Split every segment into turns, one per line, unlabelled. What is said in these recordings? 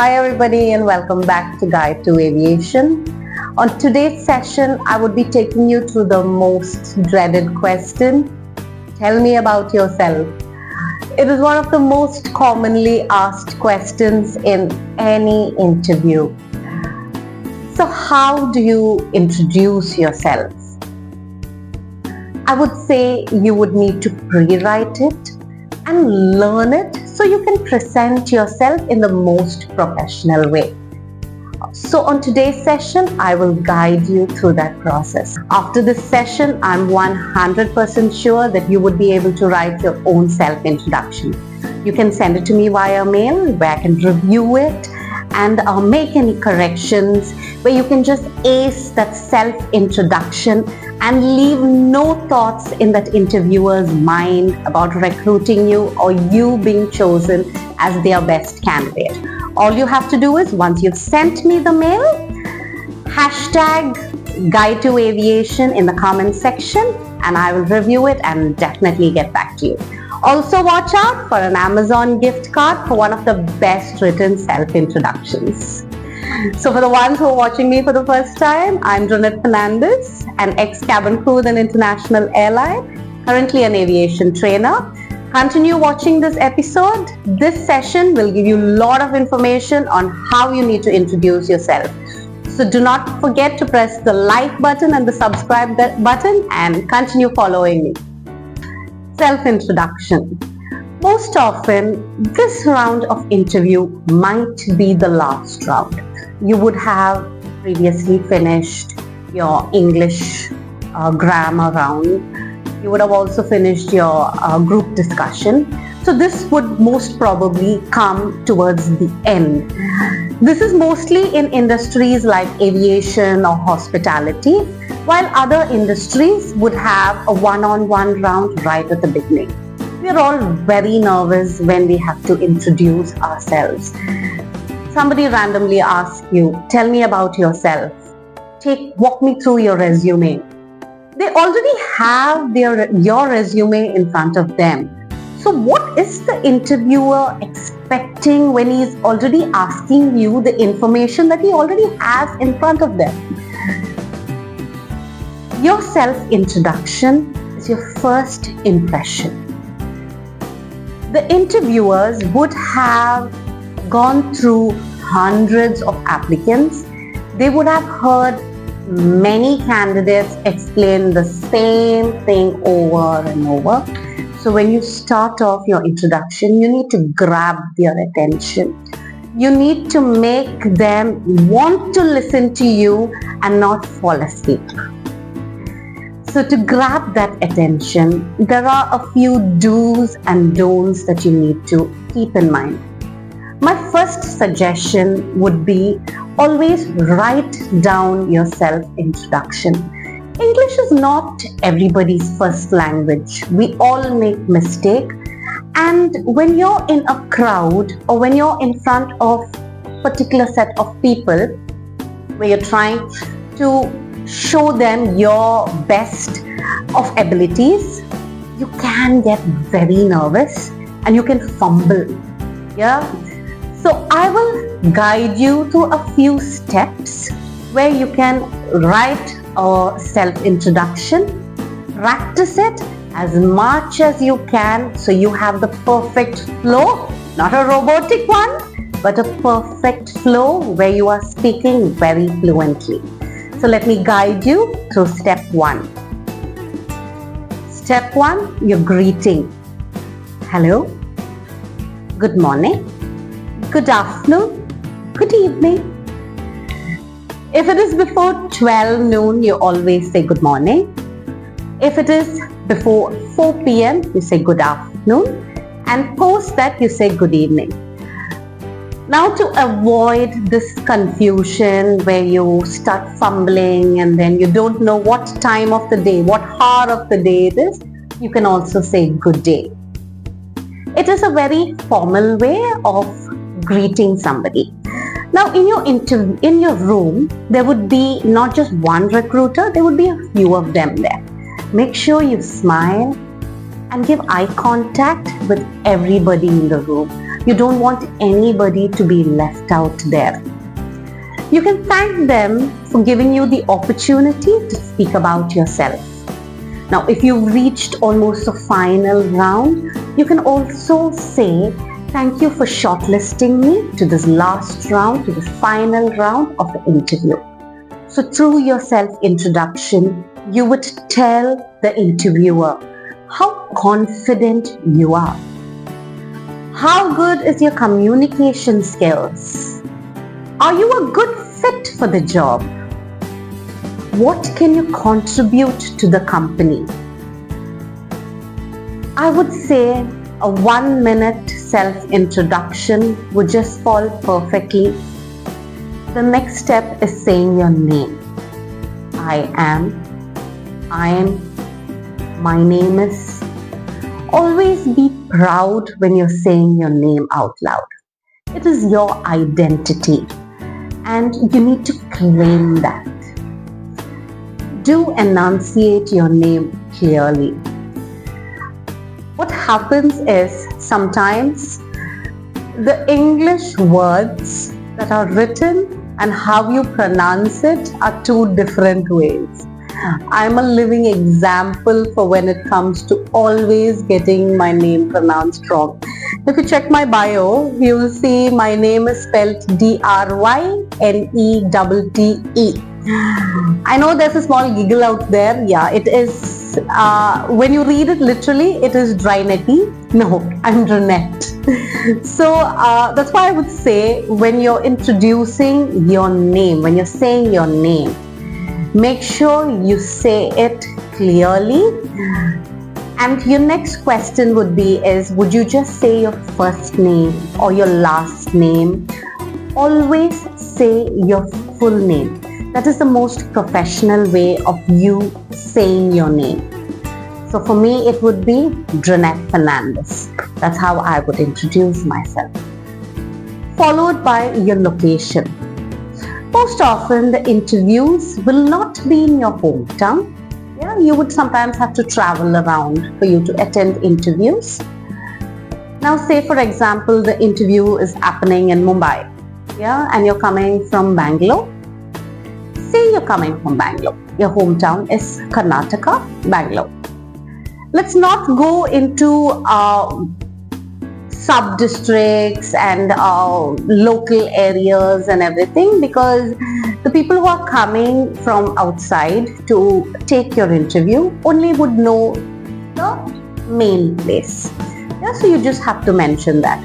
Hi everybody and welcome back to Guide to Aviation. On today's session, I would be taking you through the most dreaded question. Tell me about yourself. It is one of the most commonly asked questions in any interview. So how do you introduce yourself? I would say you would need to pre-write it and learn it so you can present yourself in the most professional way. So on today's session, I will guide you through that process. After this session, I'm 100% sure that you would be able to write your own self-introduction. You can send it to me via mail where I can review it and make any corrections, where you can just ace that self-introduction and leave no thoughts in that interviewer's mind about recruiting you or you being chosen as their best candidate. All you have to do is, once you've sent me the mail, hashtag GuideToAviation in the comment section and I will review it and definitely get back to you. Also watch out for an Amazon gift card for one of the best written self-introductions. So for the ones who are watching me for the first time, I'm Drynette Fernandez, an ex-cabin crew with an international airline, currently an aviation trainer. Continue watching this episode. This session will give you a lot of information on how you need to introduce yourself. So do not forget to press the like button and the subscribe button and continue following me. Self-introduction. Most often, this round of interview might be the last round. You would have previously finished your English grammar round. You would have also finished your group discussion. So this would most probably come towards the end. This is mostly in industries like aviation or hospitality, while other industries would have a one-on-one round right at the beginning. We're all very nervous when we have to introduce ourselves. Somebody randomly asks you, tell me about yourself. Walk me through your resume. They already have your resume in front of them. So what is the interviewer expecting when he's already asking you the information that he already has in front of them? Your self-introduction is your first impression. The interviewers would have gone through hundreds of applicants. They would have heard many candidates explain the same thing over and over. So when you start off your introduction, you need to grab their attention. You need to make them want to listen to you and not fall asleep. So to grab that attention, there are a few do's and don'ts that you need to keep in mind. My first suggestion would be always write down your self-introduction. English is not everybody's first language. We all make mistakes, and when you're in a crowd or when you're in front of a particular set of people where you're trying to show them your best of abilities, you can get very nervous and you can fumble. So I will guide you through a few steps where you can write a self-introduction, practice it as much as you can so you have the perfect flow, not a robotic one, but a perfect flow where you are speaking very fluently. So let me guide you through step 1. Step 1, your greeting. Hello, good morning, good afternoon, good evening. If it is before 12 noon, you always say good morning. If it is before 4 p.m., you say good afternoon. And post that, you say good evening. Now to avoid this confusion where you start fumbling and then you don't know what time of the day, what hour of the day it is, you can also say good day. It is a very formal way of greeting somebody. Now in your room, there would be not just one recruiter, there would be a few of them there. Make sure you smile and give eye contact with everybody in the room. You don't want anybody to be left out there. You can thank them for giving you the opportunity to speak about yourself. Now, if you've reached almost the final round, you can also say, thank you for shortlisting me to this last round, to the final round of the interview. So through your self-introduction, you would tell the interviewer how confident you are. How good is your communication skills? Are you a good fit for the job? What can you contribute to the company? I would say a 1-minute self-introduction would just fall perfectly. The next step is saying your name. I am, my name is. Always be proud when you're saying your name out loud. It is your identity and you need to claim that. Do enunciate your name clearly. What happens is sometimes the English words that are written and how you pronounce it are two different ways. I'm a living example for when it comes to always getting my name pronounced wrong. If you check my bio, you will see my name is spelled Drynette. I know there's a small giggle out there. Yeah, it is. When you read it literally, it is Drynette. No, I'm Drynette. So that's why I would say when you're introducing your name, when you're saying your name, make sure you say it clearly. And your next question would be would you just say your first name or your last name? Always say your full name. That is the most professional way of you saying your name. So for me, it would be Drynette Fernandez. That's how I would introduce myself. Followed by your location. Most often, the interviews will not be in your hometown. Yeah, you would sometimes have to travel around for you to attend interviews. Now, say for example, the interview is happening in Mumbai. Yeah, and you're coming from Bangalore. Say you're coming from Bangalore. Your hometown is Karnataka, Bangalore. Let's not go into sub-districts and local areas and everything, because the people who are coming from outside to take your interview only would know the main place. Yeah, so you just have to mention that.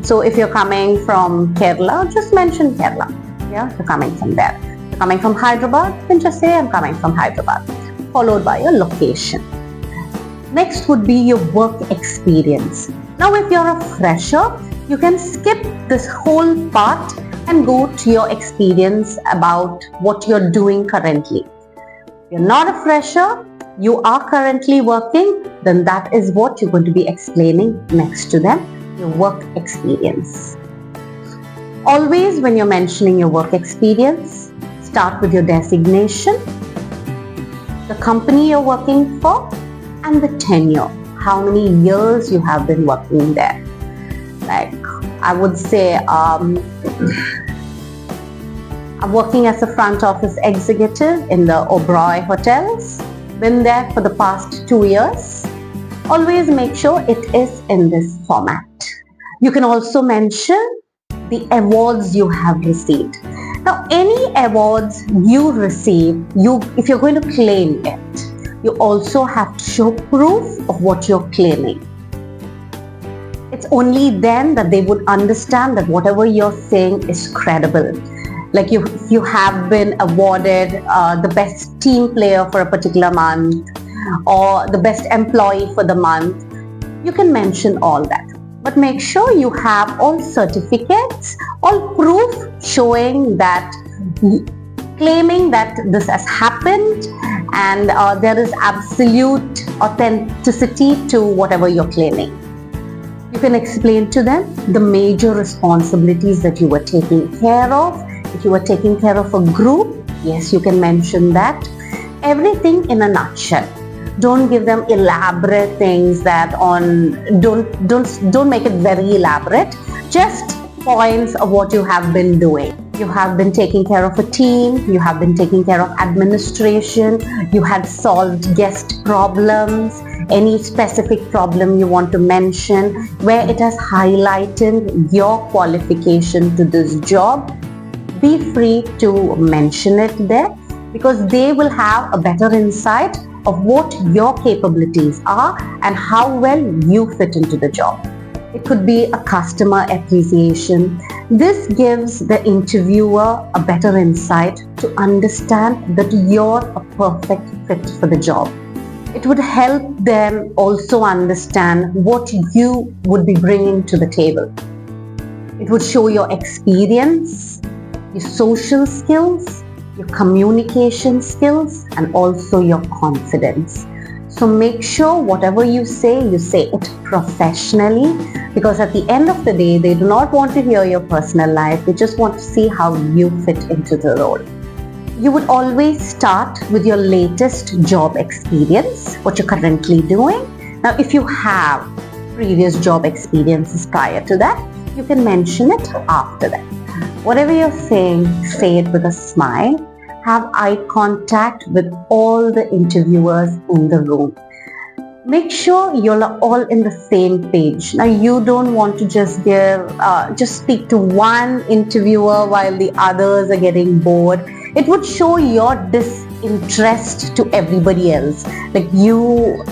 So if you're coming from Kerala, just mention Kerala. Yeah, you're coming from there. You're coming from Hyderabad, then just say I'm coming from Hyderabad, followed by your location. Next would be your work experience. Now, if you're a fresher, you can skip this whole part and go to your experience about what you're doing currently. You're not a fresher, you are currently working, then that is what you're going to be explaining next to them, your work experience. Always when you're mentioning your work experience, start with your designation, the company you're working for, and the tenure. How many years you have been working there. Like I would say I'm working as a front office executive in the Oberoi hotels. Been there for the past 2 years. Always make sure it is in this format. You can also mention the awards you have received. Now, any awards you receive, if you're going to claim it, you also have to show proof of what you're claiming. It's only then that they would understand that whatever you're saying is credible. Like if you have been awarded the best team player for a particular month or the best employee for the month, you can mention all that. But make sure you have all certificates, all proof showing that, claiming that this has happened, and there is absolute authenticity to whatever you're claiming. You can explain to them the major responsibilities that you were taking care of. If you were taking care of a group, yes, you can mention that. Everything in a nutshell. Don't give them elaborate things don't make it very elaborate. Just points of what you have been doing. You have been taking care of a team, you have been taking care of administration, you had solved guest problems, any specific problem you want to mention where it has highlighted your qualification to this job. Be free to mention it there, because they will have a better insight of what your capabilities are and how well you fit into the job. It could be a customer appreciation. This gives the interviewer a better insight to understand that you're a perfect fit for the job. It would help them also understand what you would be bringing to the table. It would show your experience, your social skills, your communication skills, and also your confidence. So make sure whatever you say it professionally, because at the end of the day, they do not want to hear your personal life. They just want to see how you fit into the role. You would always start with your latest job experience, what you're currently doing. Now, if you have previous job experiences prior to that, you can mention it after that. Whatever you're saying, say it with a smile. Have eye contact with all the interviewers in the room. Make sure you're all in the same page. Now, you don't want to just speak to one interviewer while the others are getting bored. It would show your disinterest to everybody else. Like you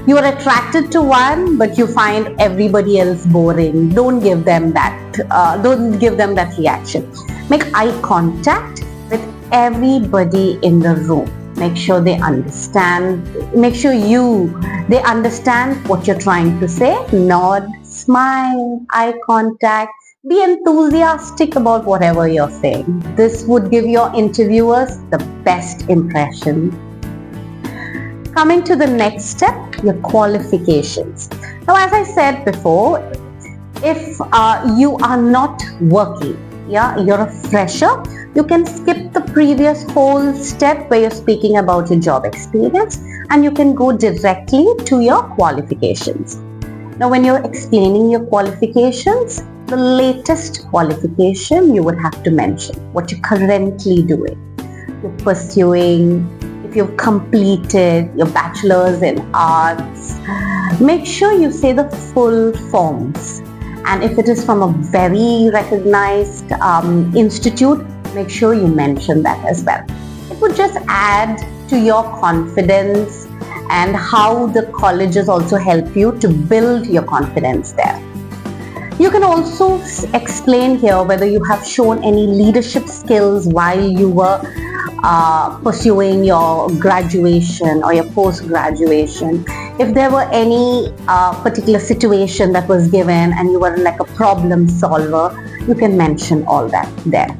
are attracted to one, but you find everybody else boring. Don't give them that. Don't give them that reaction. Make eye contact with everybody in the room. Make sure they understand. Make sure they understand what you're trying to say. Nod, smile, eye contact. Be enthusiastic about whatever you're saying. This would give your interviewers the best impression. Coming to the next step, your qualifications. Now, as I said before, if you are not working, you're a fresher, you can skip the previous whole step where you're speaking about your job experience, and you can go directly to your qualifications. Now, when you're explaining your qualifications, the latest qualification you would have to mention what you're currently doing. You're pursuing, if you've completed your bachelor's in arts, make sure you say the full forms. And if it is from a very recognized institute, make sure you mention that as well. It would just add to your confidence and how the colleges also help you to build your confidence there. You can also explain here whether you have shown any leadership skills while you were pursuing your graduation or your post-graduation. If there were any particular situation that was given and you were like a problem solver, you can mention all that there.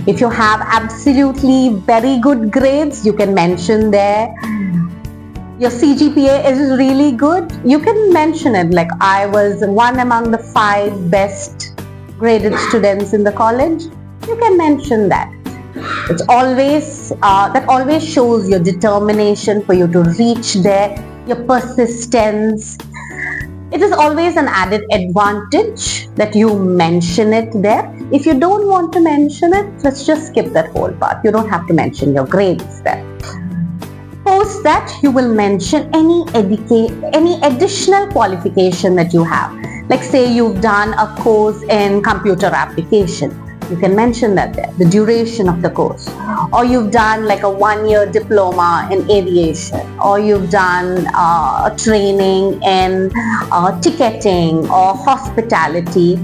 If you have absolutely very good grades, you can mention there. Your CGPA is really good, you can mention it, like I was one among the 5 best graded students in the college. You can mention that. It's always that always shows your determination for you to reach there, your persistence. It is always an added advantage that you mention it there. If you don't want to mention it, let's just skip that whole part. You don't have to mention your grades there. Post that, you will mention any additional qualification that you have. Like say you've done a course in computer application. You can mention that there, the duration of the course. Or you've done like a 1-year diploma in aviation. Or you've done a training in ticketing or hospitality.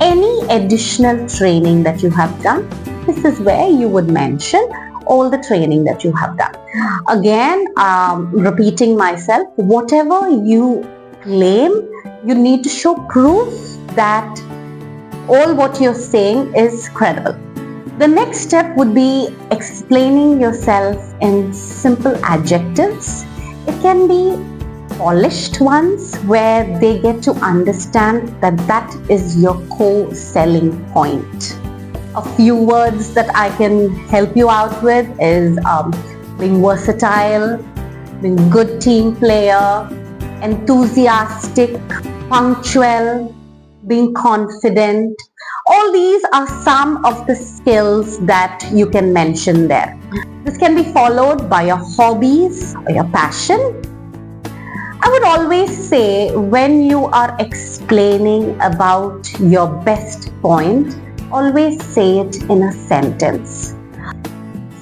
Any additional training that you have done, this is where you would mention all the training that you have done. Again, repeating myself, whatever you claim, you need to show proof that all what you're saying is credible. The next step would be explaining yourself in simple adjectives. It can be polished ones where they get to understand that that is your core selling point. A few words that I can help you out with is being versatile, being a good team player, enthusiastic, punctual, being confident. All these are some of the skills that you can mention there. This can be followed by your hobbies or your passion. I would always say, when you are explaining about your best point, always say it in a sentence.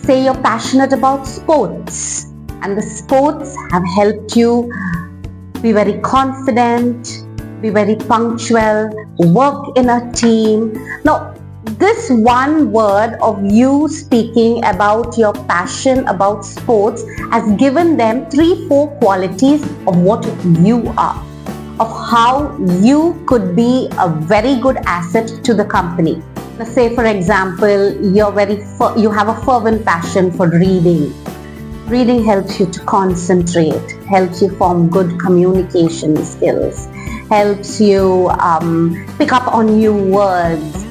Say you're passionate about sports and the sports have helped you be very confident, be very punctual, work in a team. Now, this one word of you speaking about your passion about sports has given them 3-4 qualities of what you are, of how you could be a very good asset to the company. Let's say, for example, you have a fervent passion for reading. Reading helps you to concentrate, helps you form good communication skills, helps you pick up on new words,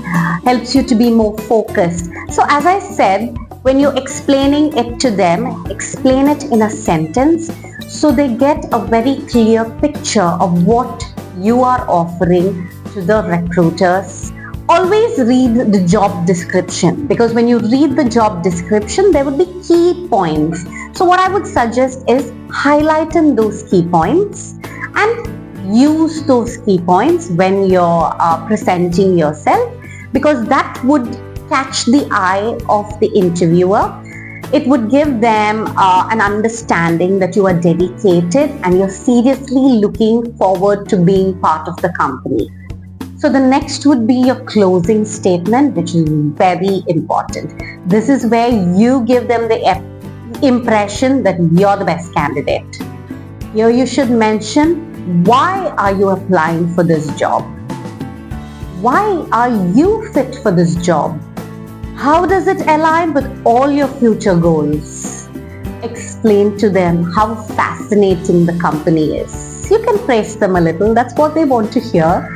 helps you to be more focused. So as I said, when you're explaining it to them, explain it in a sentence so they get a very clear picture of what you are offering to the recruiters. Always read the job description, because when you read the job description, there will be key points. So what I would suggest is highlighting those key points and use those key points when you're presenting yourself, because that would catch the eye of the interviewer. It would give them an understanding that you are dedicated and you're seriously looking forward to being part of the company. So the next would be your closing statement, which is very important. This is where you give them the impression that you're the best candidate. Here you should mention, why are you applying for this job? Why are you fit for this job? How does it align with all your future goals? Explain to them how fascinating the company is. You can praise them a little, that's what they want to hear.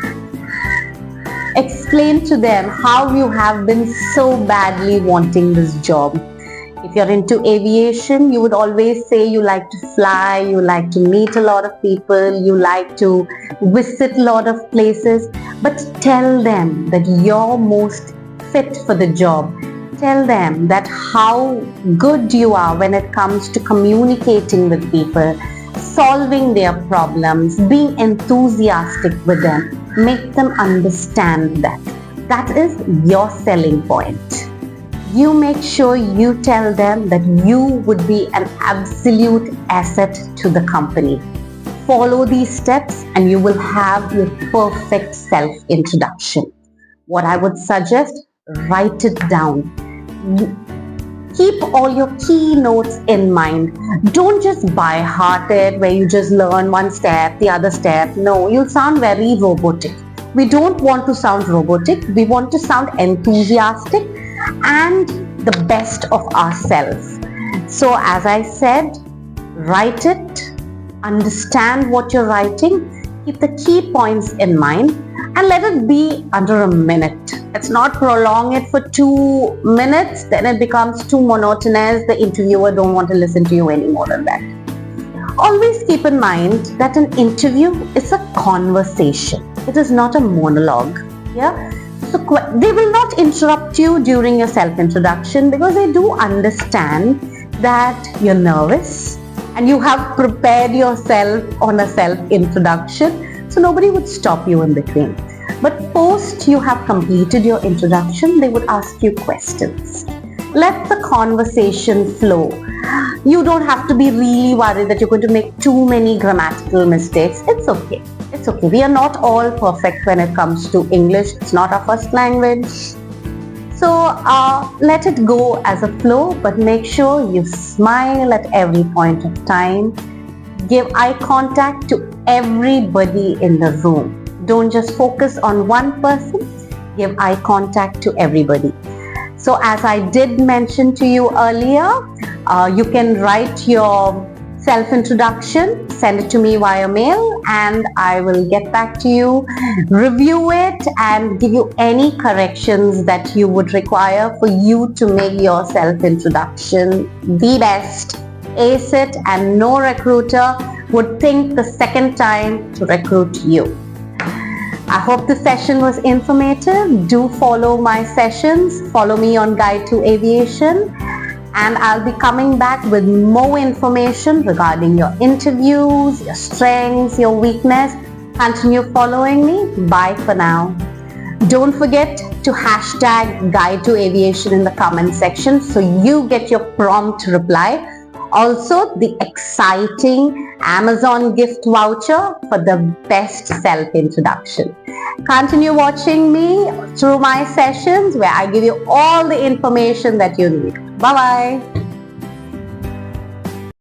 Explain to them how you have been so badly wanting this job. If you're into aviation, you would always say you like to fly, you like to meet a lot of people, you like to visit a lot of places, but tell them that you're most fit for the job. Tell them that how good you are when it comes to communicating with people, solving their problems, being enthusiastic with them. Make them understand that. That is your selling point. You make sure you tell them that you would be an absolute asset to the company. Follow these steps and you will have your perfect self-introduction. What I would suggest, write it down. Keep all your key notes in mind. Don't just by heart it, where you just learn one step, the other step. No, you'll sound very robotic. We don't want to sound robotic. We want to sound enthusiastic and the best of ourselves. So as I said, write it, understand what you're writing, keep the key points in mind, and let it be under a minute. Let's not prolong it for 2 minutes, then it becomes too monotonous. The interviewer don't want to listen to you any more than that. Always keep in mind that an interview is a conversation. It is not a monologue. Yeah? So they will not interrupt you during your self-introduction, because they do understand that you're nervous and you have prepared yourself on a self-introduction. So nobody would stop you in between. But post you have completed your introduction, they would ask you questions. Let the conversation flow. You don't have to be really worried that you're going to make too many grammatical mistakes. It's okay. It's okay. We are not all perfect when it comes to English. It's not our first language. So let it go as a flow, but make sure you smile at every point of time. Give eye contact to everybody in the room. Don't just focus on one person. Give eye contact to everybody. So as I did mention to you earlier, you can write your self-introduction, send it to me via mail, and I will get back to you, review it, and give you any corrections that you would require for you to make your self-introduction the best ace it, and no recruiter would think the second time to recruit you. I hope the session was informative. Do follow my sessions. Follow me on GuideToAviation, and I'll be coming back with more information regarding your interviews, your strengths, your weakness. Continue following me. Bye for now. Don't forget to hashtag GuideToAviation in the comment section so you get your prompt reply. Also, the exciting Amazon gift voucher for the best self-introduction. Continue watching me through my sessions where I give you all the information that you need. Bye-bye.